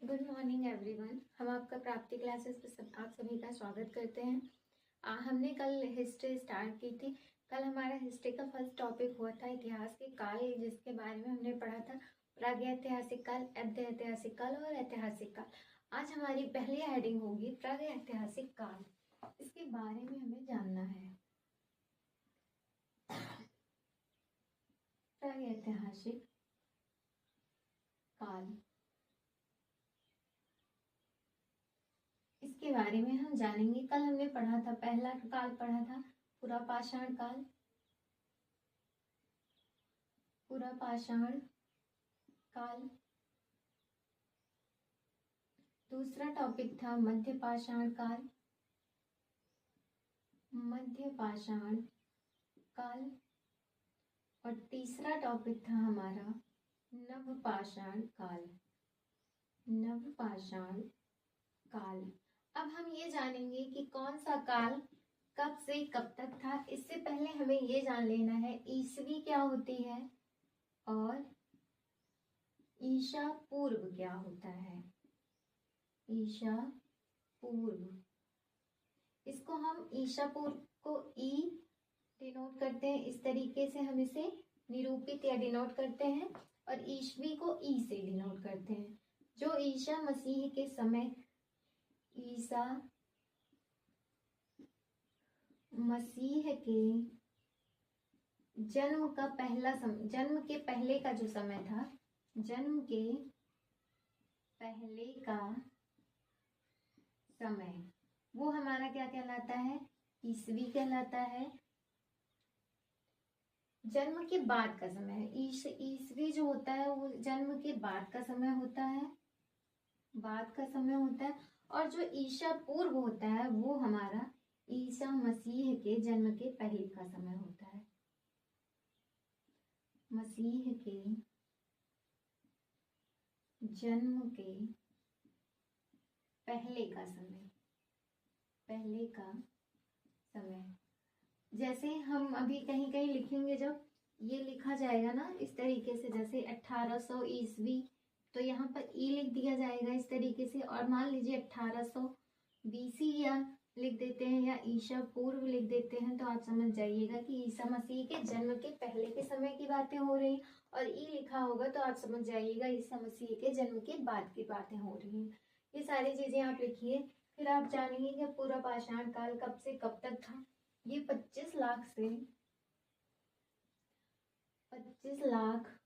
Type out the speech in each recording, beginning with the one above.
Good morning everyone. हम आपका प्राप्ति क्लासेस पे आप सभी का स्वागत करते हैं। हमने कल हिस्ट्री स्टार्ट की थी। कल हमारा हिस्ट्री का फर्स्ट टॉपिक हुआ था इतिहास के काल, जिसके बारे में हमने पढ़ा था प्रागैतिहासिक काल, मध्यऐतिहासिक काल और ऐतिहासिक काल। आज हमारी पहली हेडिंग होगी प्रागैतिहासिक काल। इसके बारे में हमें जानना है। प्रागैतिहासिक काल, इसके बारे में हम जानेंगे। कल हमने पढ़ा था, पहला काल पढ़ा था पुरापाषाण काल। पुरापाषाण काल। दूसरा टॉपिक था मध्यपाषाण काल। मध्यपाषाण काल। और तीसरा टॉपिक था हमारा नवपाषाण काल। नवपाषाण काल। अब हम ये जानेंगे कि कौन सा काल कब से कब तक था। इससे पहले हमें ये जान लेना है ईसवी क्या होती है और ईशा पूर्व क्या होता है। ईशा पूर्व, इसको हम ईशा पूर्व को ई डिनोट करते हैं। इस तरीके से हम इसे निरूपित या डिनोट करते हैं। और ईस्वी को ई से डिनोट करते हैं। जो ईसा मसीह के समय, ईसा मसीह के जन्म का पहला समय, जन्म के पहले का जो समय था, जन्म के पहले का समय, वो हमारा क्या कहलाता है? ईसवी कहलाता है। जन्म के बाद का समय है। ईसवी जो होता है वो जन्म के बाद का समय होता है, बाद का समय होता है। और जो ईशा पूर्व होता है वो हमारा ईसा मसीह के जन्म के पहले का समय होता है। मसीह के जन्म के पहले का समय, पहले का समय। जैसे हम अभी कहीं कहीं लिखेंगे, जब ये लिखा जाएगा ना इस तरीके से, जैसे 1800 ईस्वी, तो यहाँ पर ई लिख दिया जाएगा इस तरीके से। और मान लीजिए 1800 बीसी या लिख देते हैं या ईशा पूर्व लिख देते हैं, तो आप समझ जाइएगा कि ईसा मसीह के जन्म के पहले के समय की बातें हो रही। और ई लिखा होगा तो आप समझ जाइएगा ईसा मसीह के जन्म के बाद की बातें हो रही हैं। ये सारी चीजें आप लिखिए, फिर आप जानेंगे कि पूरा पाषाण काल कब से कब तक था। ये 25 लाख से 25 लाख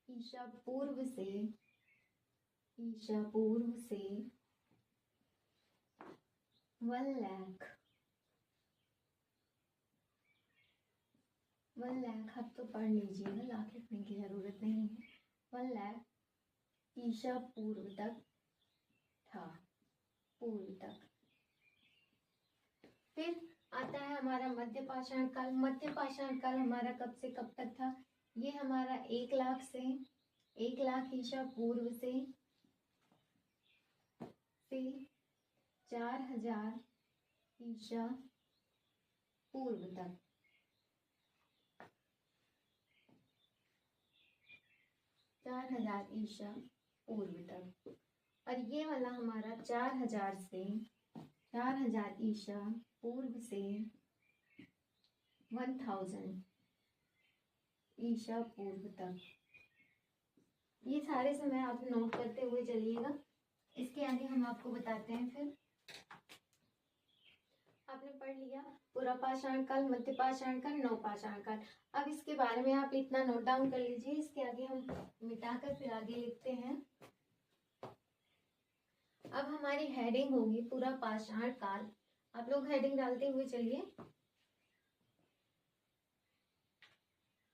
ईशा पूर्व से, ईशा पूर्व से 1 लाख, 1 लाख आप तो पढ़ लीजिएगा, लाख लिखने की जरूरत नहीं है। 1 लाख ईशा पूर्व तक था, पूर्व तक। फिर आता है हमारा मध्यपाषाण काल। मध्यपाषाण काल हमारा कब से कब तक था? ये हमारा 1 लाख से, 1 लाख ईशा पूर्व से 4000 ईशा पूर्व तक। 4000 ईशा पूर्व तक। और ये वाला हमारा 4000 से, 4000 ईशा पूर्व से 1000 ईशा पूर्व तक। ये सारे समय आप नोट करते हुए चलिएगा। इसके आगे हम आपको बताते हैं। फिर आपने पढ़ लिया पुरापाषाण काल, मध्यपाषाण काल, नवपाषाण काल। अब इसके बारे में आप इतना नोट डाउन कर लीजिए। इसके आगे हम मिटाकर फिर आगे लिखते हैं। अब हमारी हेडिंग होगी पुरापाषाण काल। आप लोग हेडिंग डालते हुए चलिए।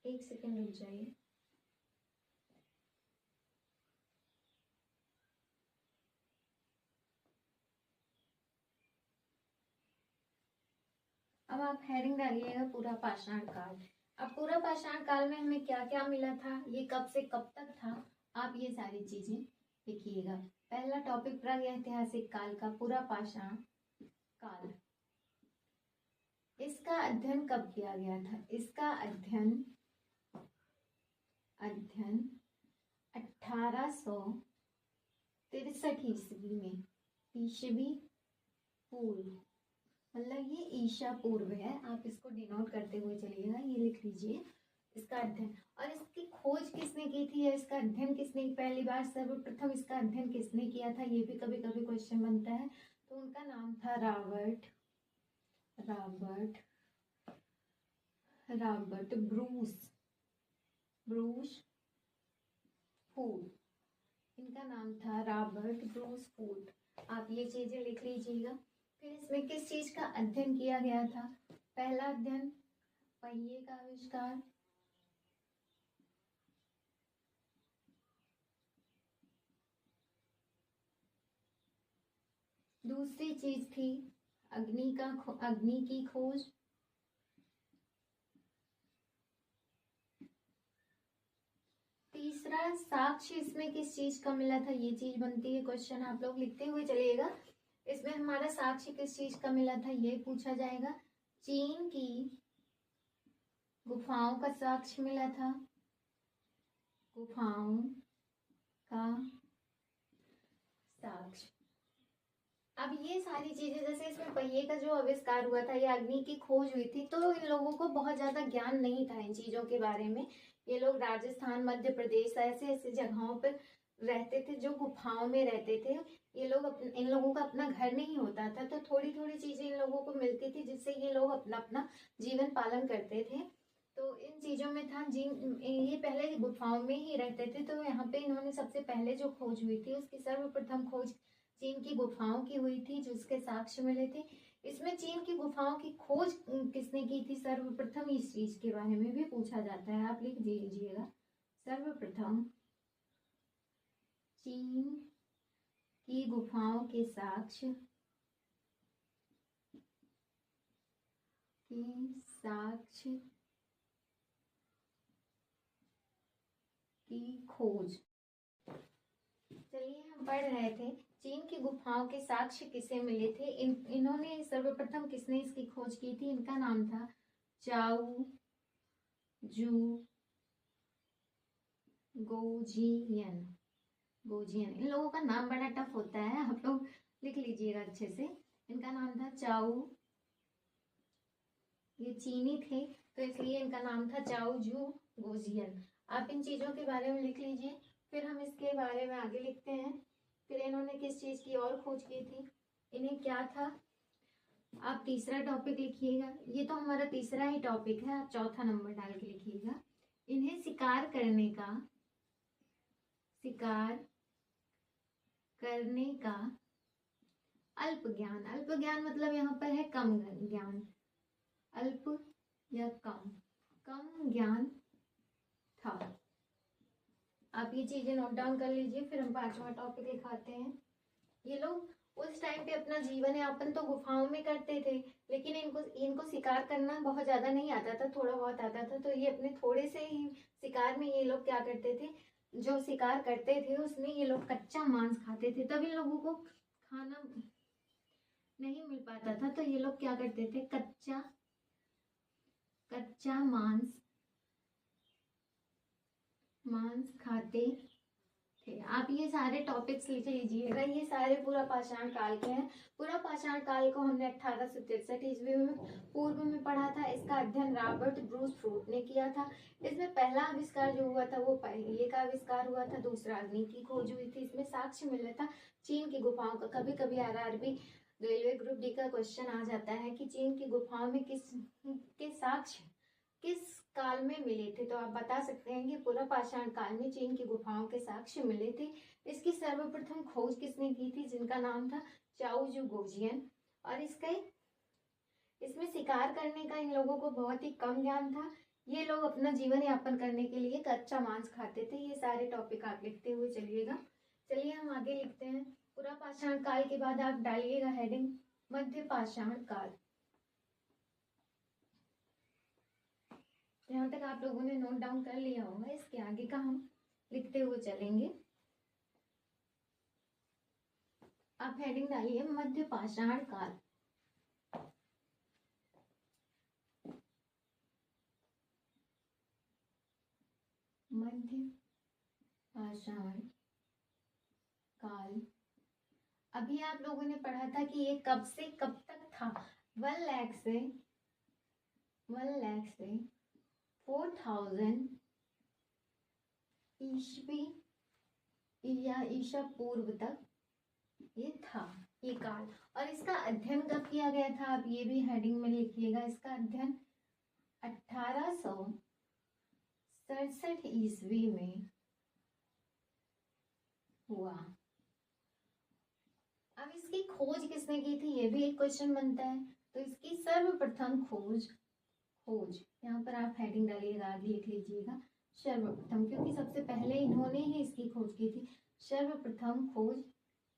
1 सेकंड रुक जाइए। अब आप हेडिंग डालिएगा पुरापाषाण काल। अब पुरापाषाण काल में हमें क्या क्या मिला था, ये कब से कब तक था, आप ये सारी चीजें लिखिएगा। पहला टॉपिक प्रागैतिहासिक काल का पुरापाषाण काल। इसका अध्ययन कब किया गया था? इसका अध्ययन 1800 63 ईस्वी में, ईस्वी पूर्व, मतलब ये ईशा पूर्व है। आप इसको डिनोट करते हुए चलिएगा, ये लिख लीजिए इसका अध्ययन। और इसकी खोज किसने की थी या इसका अध्ययन किसने, पहली बार सर्वप्रथम इसका अध्ययन किसने किया था, ये भी कभी कभी क्वेश्चन बनता है। तो उनका नाम था रॉबर्ट ब्रूस फूड। इनका नाम था रॉबर्ट ब्रूस फूड। आप ये चीजें लिख लीजिएगा। फिर इसमें किस चीज का अध्ययन किया गया था? पहला अध्ययन पहिए का आविष्कार, दूसरी चीज थी अग्नि की खोज, तीसरा साक्ष्य इसमें किस चीज का मिला था, ये चीज बनती है क्वेश्चन, आप लोग लिखते हुए चलिएगा। इसमें हमारा साक्ष्य किस चीज का मिला था ये पूछा जाएगा। चीन की गुफाओं का साक्ष्य मिला था, गुफाओं का साक्ष्य। अब ये सारी चीजें, जैसे इसमें पहिए का जो आविष्कार हुआ था या अग्नि की खोज हुई थी, तो इन लोगों को बहुत ज्यादा ज्ञान नहीं था इन चीजों के बारे में। ये लोग राजस्थान, मध्य प्रदेश, ऐसे ऐसे जगहों पर रहते थे जो गुफाओं में रहते थे। ये लोग इन लोगों का अपना घर नहीं होता था, तो थोड़ी थोड़ी चीजें इन लोगों को मिलती थी जिससे ये लोग अपना अपना जीवन पालन करते थे। तो इन चीजों में था ये पहले गुफाओं में ही रहते थे। तो यहाँ पे इन्होंने सबसे पहले जो खोज हुई थी उसकी सर्वप्रथम खोज चीन की गुफाओं की हुई थी, जिसके साक्ष्य मिले थे। इसमें चीन की गुफाओं की खोज किसने की थी सर्वप्रथम, इस चीज के बारे में भी पूछा जाता है, आप लिख दीजिएगा। सर्वप्रथम चीन की गुफाओं के साक्ष्य की खोज। चलिए, हम पढ़ रहे थे चीन की गुफाओं के साक्ष्य किसे मिले थे। इन्होंने सर्वप्रथम किसने इसकी खोज की थी, इनका नाम था चाउ जू गोजियन। इन लोगों का नाम बड़ा टफ होता है, आप लोग लिख लीजिएगा अच्छे से। इनका नाम था चाउ, ये चीनी थे तो इसलिए इनका नाम था चाउ जू गोजियन। आप इन चीजों के बारे में लिख लीजिए। फिर हम इसके बारे में आगे लिखते हैं। फिर इन्होंने किस चीज की और खोज की थी, इन्हें क्या था। आप तीसरा टॉपिक लिखिएगा, ये तो हमारा तीसरा ही टॉपिक है, आप चौथा नंबर डाल के लिखिएगा। इन्हें शिकार करने का अल्प ज्ञान मतलब यहाँ पर है कम ज्ञान, अल्प या कम ज्ञान था। आप ये चीजें नोट डाउन कर लीजिए। फिर हम पांचवा टॉपिक लिखाते हैं। ये लोग उस टाइम पे अपना जीवन यापन तो गुफाओं में करते थे, लेकिन इनको शिकार करना बहुत ज्यादा नहीं आता था, थोड़ा बहुत आता था। तो ये अपने थोड़े से ही शिकार में ये लोग क्या करते थे, जो शिकार करते थे उसमें ये लोग कच्चा मांस खाते थे। तब इन लोगों को खाना नहीं मिल पाता था, तो ये लोग क्या करते थे, कच्चा मांस खाते थे। आप ये सारे टॉपिक्स लिख लीजिएगा, ये सारे पूरा पाषाण काल के हैं। पूरा पाषाण काल को हमने 1863 ईस्वी में पूर्व में पढ़ा था। इसका अध्ययन रॉबर्ट ब्रूस फूड ने किया था। इसमें पहला आविष्कार जो हुआ था वो पहिए का आविष्कार हुआ था, दूसरा अग्नि की खोज हुई थी। इसमें साक्ष्य मिला था चीन की गुफाओं का। कभी कभी RRB रेलवे ग्रुप डी का क्वेश्चन आ जाता है कि चीन की गुफाओं में के साक्ष्य किस काल में मिले थे, तो आप बता सकते हैं कि पूरा पाषाण काल में चीन की गुफाओं के साक्ष्य मिले थे। इसकी सर्वप्रथम खोज किसने की थी, जिनका नाम था चाउ जू गोजियन। और इसमें शिकार करने का इन लोगों को बहुत ही कम ज्ञान था। ये लोग अपना जीवन यापन करने के लिए कच्चा मांस खाते थे। ये सारे टॉपिक आप लिखते हुए चलिएगा। चलिए हम आगे लिखते हैं। पूरा पाषाण काल के बाद आप डालिएगा हेडिंग मध्य पाषाण काल। यहाँ तक आप लोगों ने नोट डाउन कर लिया होगा, इसके आगे का हम लिखते हुए चलेंगे। आप हेडिंग डालिए मध्य पाषाण काल। मध्य पाषाण काल। अभी आप लोगों ने पढ़ा था कि ये कब से कब तक था। 1 लाख से 4000 ईस्वी या ईसा पूर्व तक ये था, ये काल। और इसका अध्ययन कब किया गया था, आप ये भी हेडिंग में लिखिएगा। इसका अध्ययन 1867 ईस्वी में हुआ। अब इसकी खोज किसने की थी, ये भी एक क्वेश्चन बनता है। तो इसकी सर्वप्रथम खोज यहाँ पर आप हेडिंग डालिएगा, आगे लिख लीजिएगा सर्वप्रथम, क्योंकि सबसे पहले इन्होंने ही इसकी खोज की थी। सर्वप्रथम खोज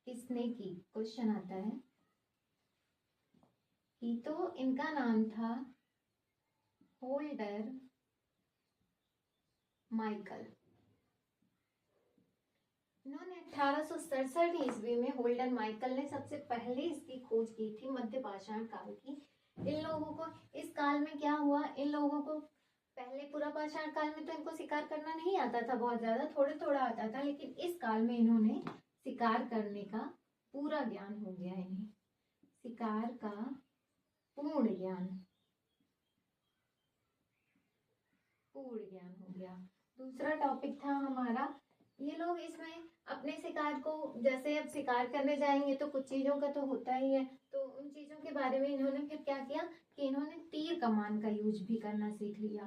किसने की, क्वेश्चन आता है कि, तो इनका नाम था होल्डर माइकल। इन्होंने 1867 ईस्वी में होल्डर माइकल ने सबसे पहले इसकी खोज की थी, मध्य पाषाण काल की। इन लोगों को इस काल में क्या हुआ, इन लोगों को पहले पूरा पाषाण काल में तो इनको शिकार करना नहीं आता था, बहुत ज्यादा थोड़ा थोड़ा आता था, लेकिन इस काल में इन्होंने शिकार करने का पूरा ज्ञान हो गया, इन्हें शिकार का पूर्ण ज्ञान हो गया। दूसरा टॉपिक था हमारा, ये लोग इसमें अपने शिकार को, जैसे अब शिकार करने जाएंगे तो कुछ चीजों का तो होता ही है, तो उन चीजों के बारे में इन्होंने फिर क्या किया कि इन्होंने तीर कमान का यूज भी करना सीख लिया।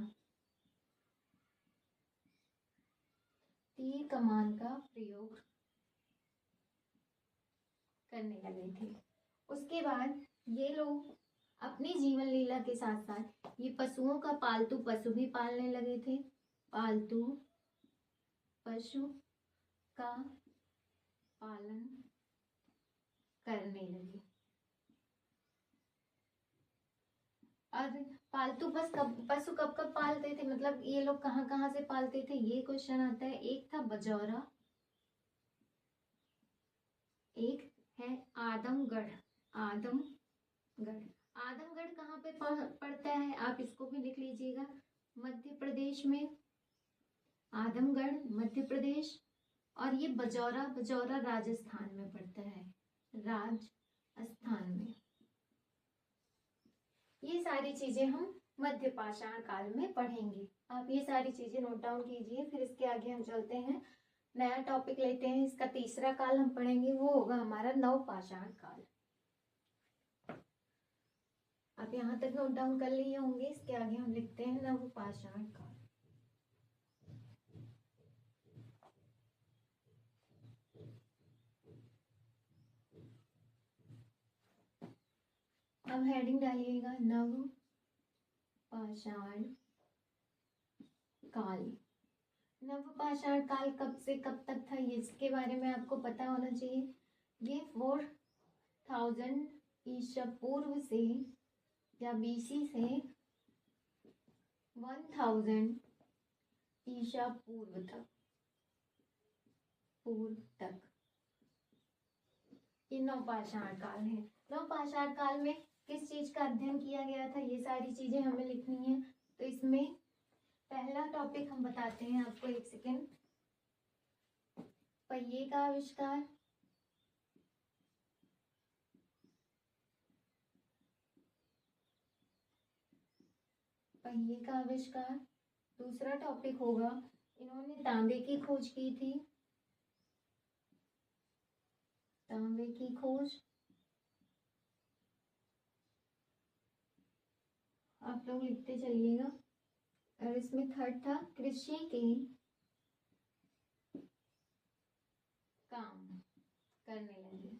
तीर कमान का प्रयोग करने लगे थे। उसके बाद ये लोग अपनी जीवन लीला के साथ साथ ये पशुओं का पालतू पशु भी पालने लगे थे। पालतू पशु का पालन करने लगे। और पालतू पशु कब कब पालते थे, मतलब ये लोग कहाँ कहाँ से पालते थे, ये क्वेश्चन आता है। एक था बजौरा, एक है आदमगढ़। आदमगढ़ कहाँ पे पड़ता है, आप इसको भी लिख लीजिएगा, मध्य प्रदेश में। आदमगढ़ मध्य प्रदेश। और ये बजौरा राजस्थान में पड़ता है, राजस्थान में। ये सारी चीजें हम मध्य पाषाण काल में पढ़ेंगे। आप ये सारी चीजें नोट डाउन कीजिए, फिर इसके आगे हम चलते हैं, नया टॉपिक लेते हैं। इसका तीसरा काल हम पढ़ेंगे, वो होगा हमारा नवपाषाण काल। आप यहाँ तक नोट डाउन कर लिए होंगे, इसके आगे हम लिखते हैं नवपाषाण काल। अब हेडिंग डालिएगा नवपाषाण काल। नवपाषाण काल कब से कब तक था, ये इसके बारे में आपको पता होना चाहिए। ये 4000 ईसा पूर्व से या बीसी से 1000 ईसा पूर्व तक ये नवपाषाण काल है। नवपाषाण काल में किस चीज का अध्ययन किया गया था, ये सारी चीजें हमें लिखनी है। तो इसमें पहला टॉपिक हम बताते हैं आपको, एक सेकेंड। पहिए का आविष्कार, दूसरा टॉपिक होगा, इन्होंने तांबे की खोज की थी, तांबे की खोज। आप लोग लिखते चलिएगा। और इसमें थर्ड था कृषि के काम करने लगे।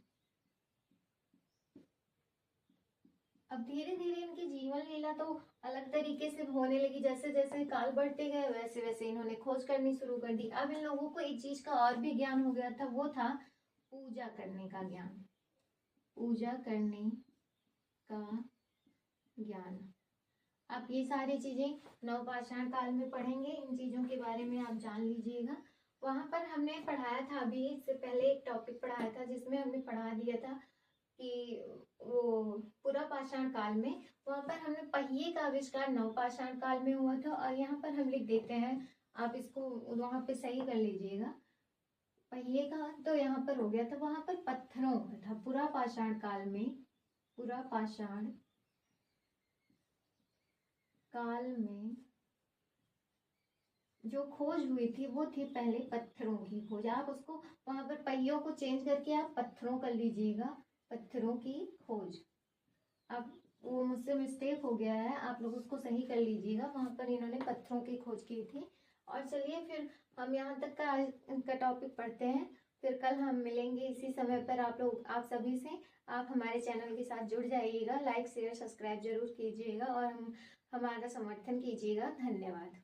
अब धीरे धीरे इनकी जीवन लीला तो अलग तरीके से होने लगी, जैसे जैसे काल बढ़ते गए वैसे वैसे इन्होंने खोज करनी शुरू कर दी। अब इन लोगों को एक चीज का और भी ज्ञान हो गया था, वो था पूजा करने का ज्ञान। पूजा करने का ज्ञान। आप ये सारी चीजें नवपाषाण काल में पढ़ेंगे, इन चीजों के बारे में आप जान लीजिएगा। वहां पर हमने पढ़ाया था, अभी इससे पहले एक टॉपिक पढ़ाया था जिसमें हमने पढ़ा दिया था कि वो पूरा पाषाण काल में, वहां पर हमने पहिए का आविष्कार नवपाषाण काल में हुआ था। और यहाँ पर हम लिख देते हैं, आप इसको वहां पे सही कर लीजिएगा। पहिए का तो यहाँ पर हो गया था, वहां पर पत्थरों का था। पुरा पाषाण काल में, पुरा पाषाण काल में जो खोज हुई थी वो थी पहले पत्थरों की खोज। आप उसको वहां पर पहियों को चेंज करके आप पत्थरों कर लीजिएगा, पत्थरों की खोज। अब वो मुझसे मिस्टेक हो गया है, आप लोग उसको सही कर लीजिएगा। वहां पर इन्होंने पत्थरों की खोज की थी। और चलिए फिर हम यहाँ तक का आज का टॉपिक पढ़ते हैं, फिर कल हम मिलेंगे इसी समय पर। आप सभी से आप हमारे चैनल के साथ जुड़ जाइएगा, लाइक शेयर सब्सक्राइब जरूर कीजिएगा और हमारा समर्थन कीजिएगा। धन्यवाद।